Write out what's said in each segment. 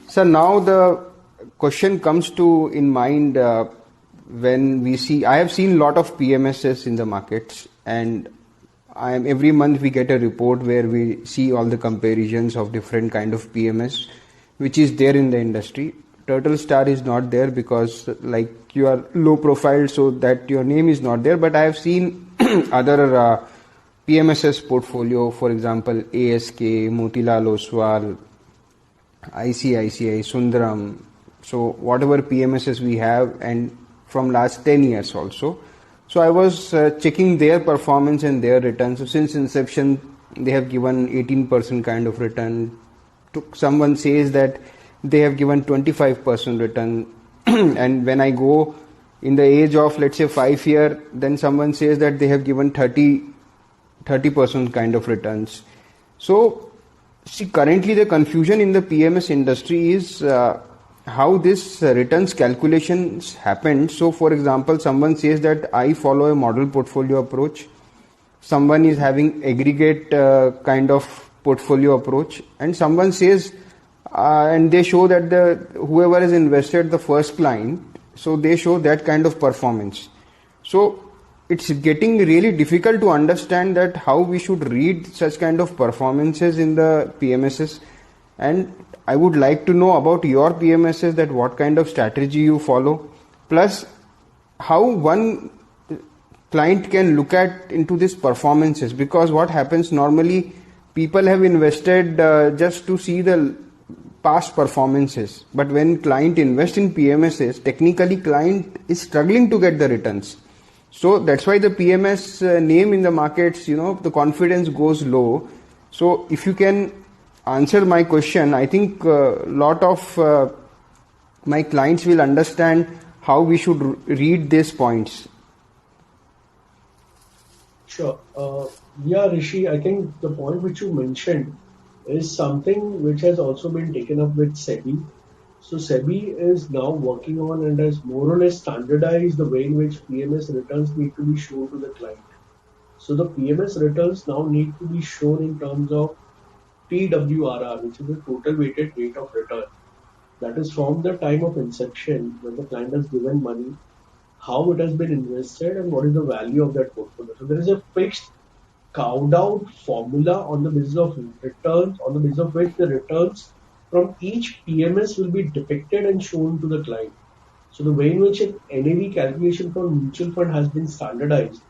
So now the question comes to in mind when we see, I have seen a lot of PMSs in the markets, and every month we get a report where we see all the comparisons of different kind of PMS which is there in the industry. Turtle Star is not there because like you are low profile, so that your name is not there. But I have seen other PMSs portfolio, for example, ASK, Motilal Oswal, ICICI, Sundaram. So whatever PMSs we have, and from last 10 years also. So I was checking their performance and their returns. So since inception, they have given 18% kind of return. Someone says that they have given 25% return. And when I go in the age of, let's say, 5 year, then someone says that they have given 30% kind of returns. So see, currently the confusion in the PMS industry is how this returns calculations happened. So for example, someone says that I follow a model portfolio approach. Someone is having aggregate kind of portfolio approach, and someone says and they show that whoever has invested the first client, so they show that kind of performance. So it's getting really difficult to understand that how we should read such kind of performances in the PMSs. And I would like to know about your PMSs, that what kind of strategy you follow, plus how one client can look at into these performances. Because what happens normally, people have invested just to see the past performances, but when client invest in PMSs, technically client is struggling to get the returns. So that's why the PMS name in the markets, the confidence goes low. So if you can answer my question, I think a lot of my clients will understand how we should read these points. Sure. Yeah, Rishi, I think the point which you mentioned is something which has also been taken up with SEBI. So SEBI is now working on and has more or less standardized the way in which PMS returns need to be shown to the client. So the PMS returns now need to be shown in terms of TWRR, which is the total weighted rate of return. That is from the time of inception when the client has given money, how it has been invested, and what is the value of that portfolio. So there is a fixed carved out formula on the basis of returns, on the basis of which the returns from each PMS will be depicted and shown to the client. So the way in which an NAV calculation for mutual fund has been standardized,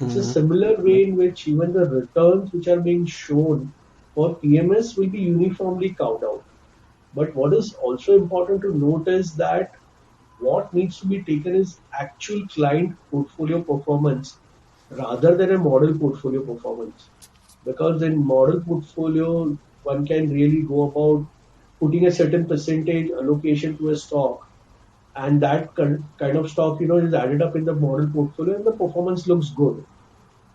it's a similar way in which even the returns which are being shown for PMS will be uniformly carved out. But what is also important to note is that what needs to be taken is actual client portfolio performance rather than a model portfolio performance. Because in model portfolio, one can really go about putting a certain percentage allocation to a stock, and that kind of stock, is added up in the model portfolio and the performance looks good.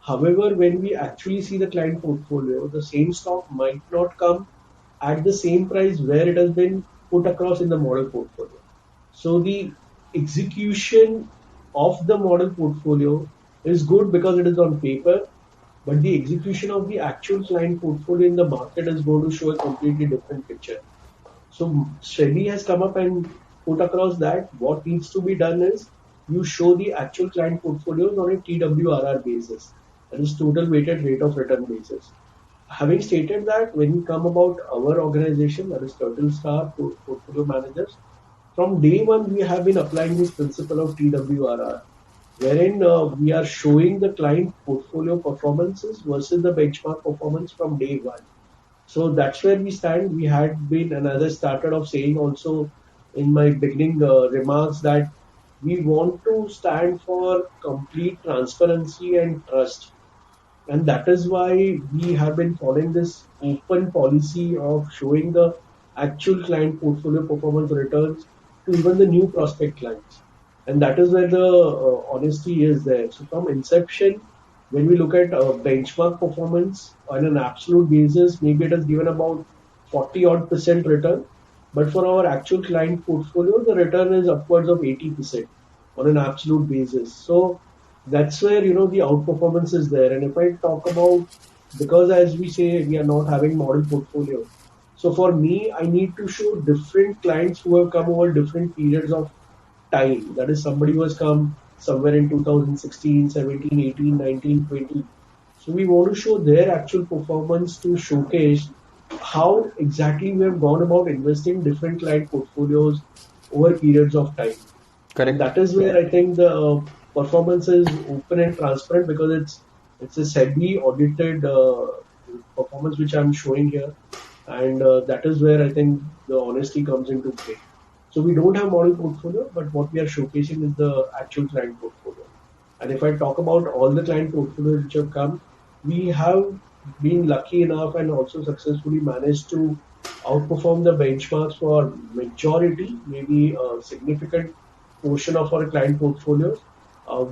However, when we actually see the client portfolio, the same stock might not come at the same price where it has been put across in the model portfolio. So the execution of the model portfolio is good because it is on paper, but the execution of the actual client portfolio in the market is going to show a completely different picture. So SEBI has come up and put across that what needs to be done is you show the actual client portfolios on a TWRR basis, that is total weighted rate of return basis. Having stated that, when we come about our organization, that is Turtle Star Portfolio Managers, from day one we have been applying this principle of TWRR, wherein we are showing the client portfolio performances versus the benchmark performance from day one. So that's where we stand. We had been, and as I started off saying also in my beginning remarks, that we want to stand for complete transparency and trust. And that is why we have been following this open policy of showing the actual client portfolio performance returns to even the new prospect clients. And that is where the honesty is there. So from inception, when we look at benchmark performance on an absolute basis, maybe it has given about 40 odd percent return. But for our actual client portfolio, the return is upwards of 80% on an absolute basis. So that's where, the outperformance is there. And if I talk about, because as we say, we are not having model portfolio. So for me, I need to show different clients who have come over different periods of time. That is, somebody who has come somewhere in 2016, 17, 18, 19, 20. So we want to show their actual performance to showcase how exactly we have gone about investing different client portfolios over periods of time. And Correct. that is where I think the performance is open and transparent, because it's a SEBI audited performance which I'm showing here, and that is where I think the honesty comes into play. So we don't have model portfolio, but what we are showcasing is the actual client portfolio. And if I talk about all the client portfolios which have come, we have been lucky enough and also successfully managed to outperform the benchmarks for majority, maybe a significant portion of our client portfolios.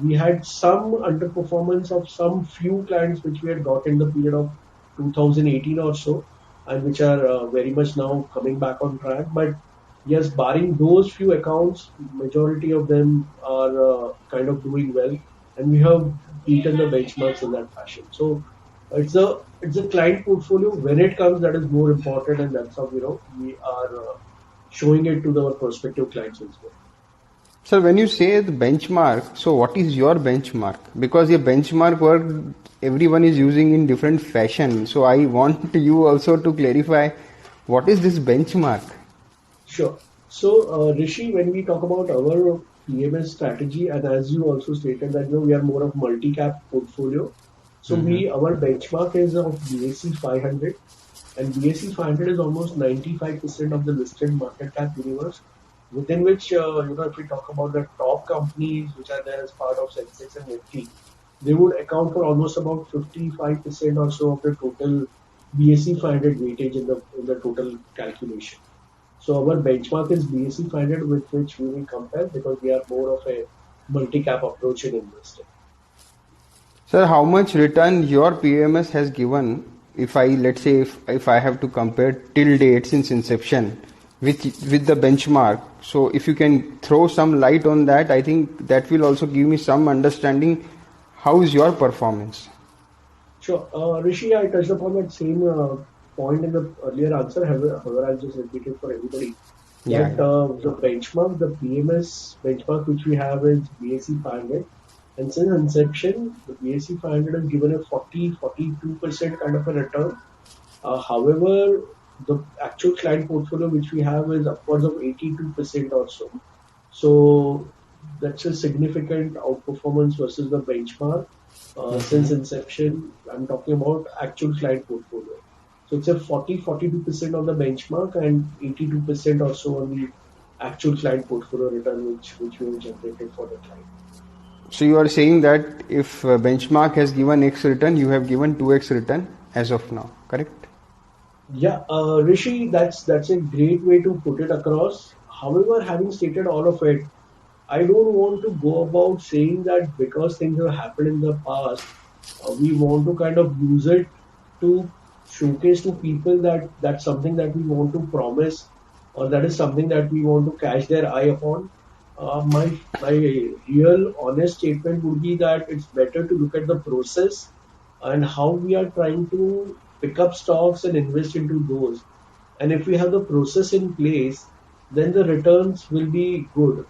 We had some underperformance of some few clients which we had got in the period of 2018 or so, and which are very much now coming back on track. But yes, barring those few accounts, majority of them are kind of doing well, and we have beaten the benchmarks in that fashion. So it's a client portfolio when it comes that is more important, and that's how we are showing it to our prospective clients as well. So when you say the benchmark, so what is your benchmark? Because your benchmark word everyone is using in different fashion. So I want you also to clarify what is this benchmark? Sure. So, Rishi, when we talk about our PMS strategy, and as you also stated that we are more of multi-cap portfolio. So Mm-hmm. our benchmark is of BSE 500, and BSE 500 is almost 95% of the listed market cap universe, within which if we talk about the top companies which are there as part of Sensex and Nifty, they would account for almost about 55% or so of the total BSE 500 weightage in the total calculation. So our benchmark is BSE 500, with which we will compare, because we are more of a multi-cap approach in investing. Sir, how much return your PMS has given if I, let's say, if I have to compare till date since inception with the benchmark? So if you can throw some light on that, I think that will also give me some understanding how is your performance. Sure. Rishi, I touched upon that same point in the earlier answer. However, I'll just repeat it for everybody, Yeah, that yeah. the benchmark, the PMS benchmark which we have is BSE 500. And since inception, the BSE 500 has given a 42% kind of a return. However, the actual client portfolio which we have is upwards of 82% or so. So that's a significant outperformance versus the benchmark. Since Mm-hmm. inception, I'm talking about actual client portfolio. So it's a 42% on the benchmark and 82% or so on the actual client portfolio return which we have generated for the client. So you are saying that if benchmark has given X return, you have given 2X return as of now, correct? Yeah, Rishi, that's a great way to put it across. However, having stated all of it, I don't want to go about saying that because things have happened in the past, we want to kind of use it to showcase to people that that's something that we want to promise, or that is something that we want to catch their eye upon. My real honest statement would be that it's better to look at the process and how we are trying to pick up stocks and invest into those. And if we have the process in place, then the returns will be good.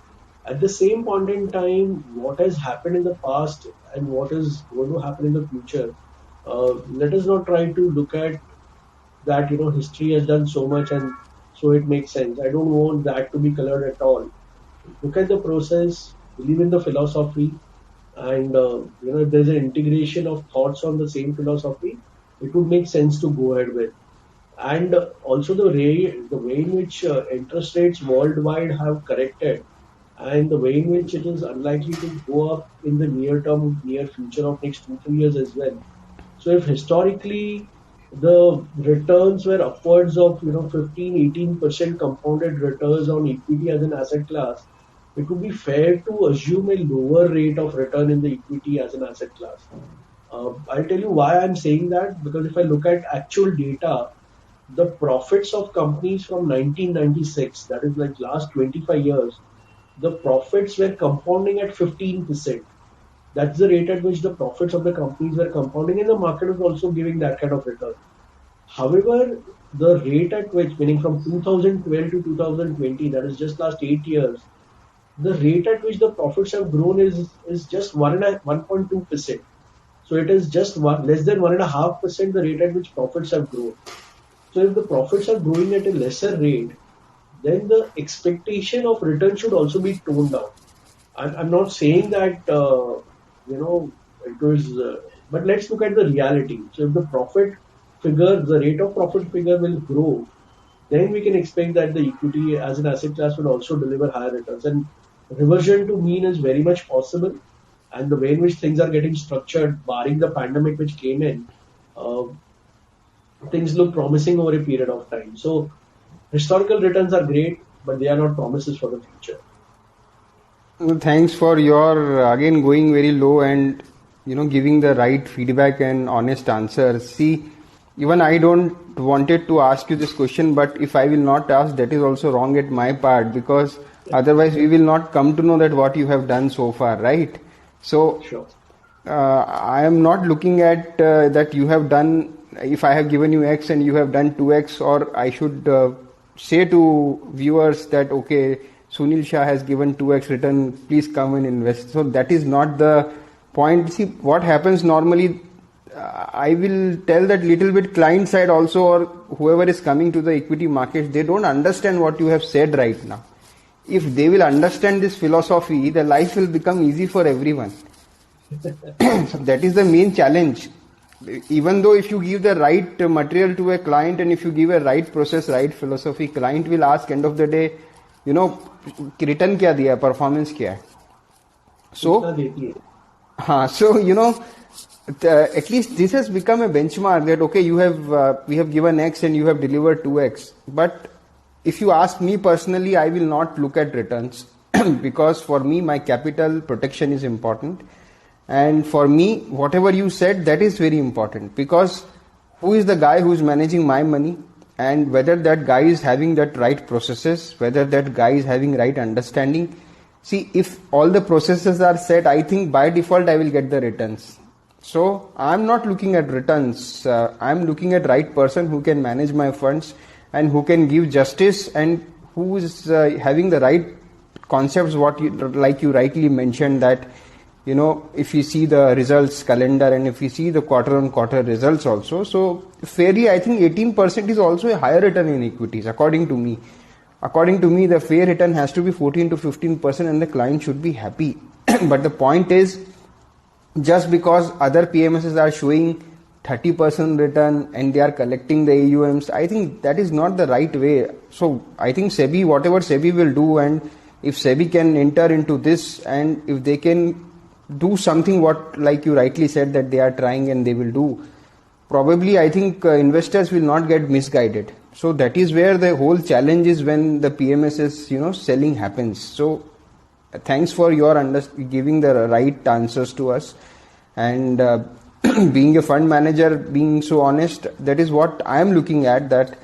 At the same point in time, what has happened in the past and what is going to happen in the future, let us not try to look at that, history has done so much and so it makes sense. I don't want that to be colored at all. Look at the process, believe in the philosophy, and if there's an integration of thoughts on the same philosophy, it would make sense to go ahead with. And also the way in which interest rates worldwide have corrected, and the way in which it is unlikely to go up in the near future of next 2 3 years as well. So if historically the returns were upwards of 15 18% compounded returns on equity as an asset class, it would be fair to assume a lower rate of return in the equity as an asset class. I'll tell you why I'm saying that, because if I look at actual data, the profits of companies from 1996, that is like last 25 years, the profits were compounding at 15%. That's the rate at which the profits of the companies were compounding, and the market was also giving that kind of return. However, the rate at which, meaning from 2012 to 2020, that is just last 8 years, the rate at which the profits have grown is just 1.2%. So it is just less than 1.5% the rate at which profits have grown. So if the profits are growing at a lesser rate, then the expectation of return should also be toned down. I'm not saying that it was, but let's look at the reality. So if the profit figure, the rate of profit figure will grow, then we can expect that the equity as an asset class will also deliver higher returns. And reversion to mean is very much possible. And the way in which things are getting structured, barring the pandemic which came in, uh, things look promising over a period of time. So historical returns are great, but they are not promises for the future. Thanks for your again going very low and giving the right feedback and honest answers. See, even I don't wanted to ask you this question, but if I will not ask, that is also wrong at my part, because otherwise we will not come to know that what you have done so far, right? So Sure. I am not looking at that you have done, if I have given you X and you have done 2X, or I should say to viewers that, okay, Sunil Shah has given 2X return, please come and invest. So that is not the point. See, what happens normally, I will tell that little bit client side also, or whoever is coming to the equity market, they don't understand what you have said right now. If they will understand this philosophy, the life will become easy for everyone. So that is the main challenge. Even though if you give the right material to a client and if you give a right process, right philosophy, client will ask end of the day, return क्या दिया, performance क्या है. So, कितना देती है? so at least this has become a benchmark that okay, we have given X and you have delivered 2X. But if you ask me personally, I will not look at returns because for me my capital protection is important, and for me whatever you said, that is very important, because who is the guy who is managing my money, and whether that guy is having that right processes, whether that guy is having right understanding. See, if all the processes are set, I think by default I will get the returns. So I'm not looking at returns. I'm looking at right person who can manage my funds and who can give justice and who is having the right concepts. What like you rightly mentioned that if you see the results calendar and if you see the quarter on quarter results also, so fairly I think 18% is also a higher return in equities according to me. According to me, the fair return has to be 14 to 15% and the client should be happy. But the point is, just because other PMSs are showing 30% return and they are collecting the AUMs, I think that is not the right way. So I think SEBI, whatever SEBI will do, and if SEBI can enter into this and if they can do something what like you rightly said that they are trying and they will do, probably I think investors will not get misguided. So that is where the whole challenge is when the PMSs selling happens. So thanks for your giving the right answers to us, and being a fund manager, being so honest, that is what I am looking at, that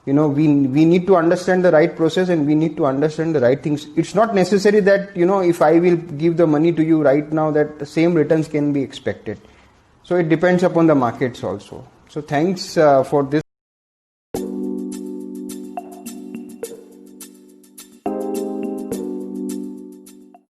we need to understand the right process and we need to understand the right things. It's not necessary that if I will give the money to you right now that the same returns can be expected. So it depends upon the markets also. So thanks for this.